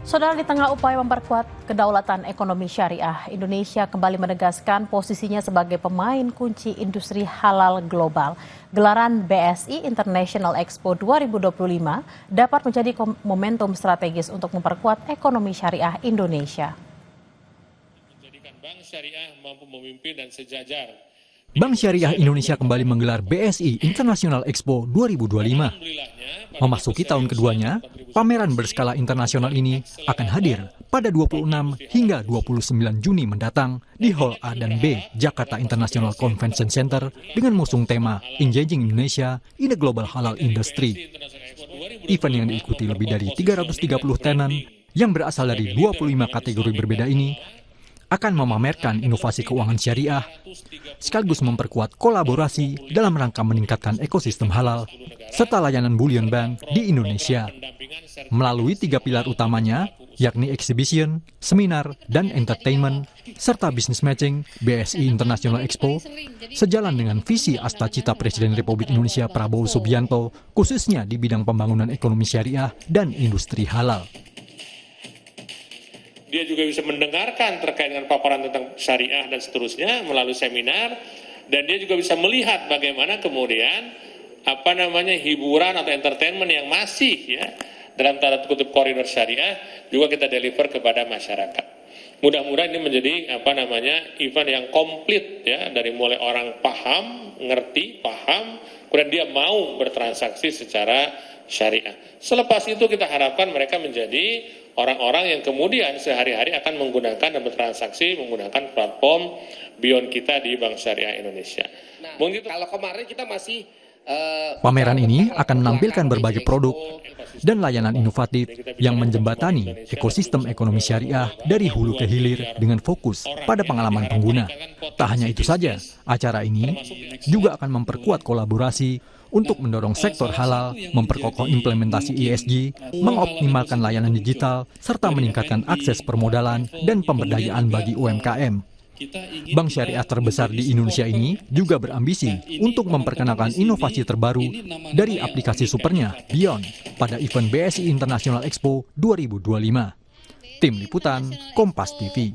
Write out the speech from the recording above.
Saudara, di tengah upaya memperkuat kedaulatan ekonomi syariah, Indonesia kembali menegaskan posisinya sebagai pemain kunci industri halal global. Gelaran BSI International Expo 2025 dapat menjadi momentum strategis untuk memperkuat ekonomi syariah Indonesia. Menjadikan Bank Syariah mampu memimpin dan sejajar. Bank Syariah Indonesia kembali menggelar BSI International Expo 2025. Memasuki tahun keduanya, pameran berskala internasional ini akan hadir pada 26 hingga 29 Juni mendatang di Hall A dan B Jakarta International Convention Center dengan mengusung tema Engaging Indonesia in the Global Halal Industry. Event yang diikuti lebih dari 330 tenan yang berasal dari 25 kategori berbeda ini akan memamerkan inovasi keuangan syariah, sekaligus memperkuat kolaborasi dalam rangka meningkatkan ekosistem halal, serta layanan bullion bank di Indonesia. Melalui 3 pilar utamanya, yakni exhibition, seminar, dan entertainment, serta business matching, BSI International Expo, sejalan dengan visi Astacita Presiden Republik Indonesia Prabowo Subianto, khususnya di bidang pembangunan ekonomi syariah dan industri halal. Dia juga bisa mendengarkan terkait dengan paparan tentang syariah dan seterusnya melalui seminar, dan dia juga bisa melihat bagaimana kemudian hiburan atau entertainment yang masih dalam tanda kutip koridor syariah juga kita deliver kepada masyarakat. Mudah-mudahan ini menjadi event yang komplit dari mulai orang paham, ngerti, paham, kemudian dia mau bertransaksi secara syariah. Selepas itu kita harapkan mereka menjadi orang-orang yang kemudian sehari-hari akan menggunakan dan bertransaksi menggunakan platform Beyond kita di Bank Syariah Indonesia. Kalau kemarin kita masih pameran ini akan menampilkan berbagai produk dan layanan inovatif yang menjembatani ekosistem ekonomi syariah dari hulu ke hilir dengan fokus pada pengalaman pengguna. Tak hanya itu saja, acara ini juga akan memperkuat kolaborasi untuk mendorong sektor halal, memperkokoh implementasi ESG, mengoptimalkan layanan digital, serta meningkatkan akses permodalan dan pemberdayaan bagi UMKM. Bank syariah terbesar di Indonesia ini juga berambisi untuk memperkenalkan inovasi terbaru dari aplikasi supernya Beyond pada event BSI International Expo 2025. Tim Liputan, Kompas TV.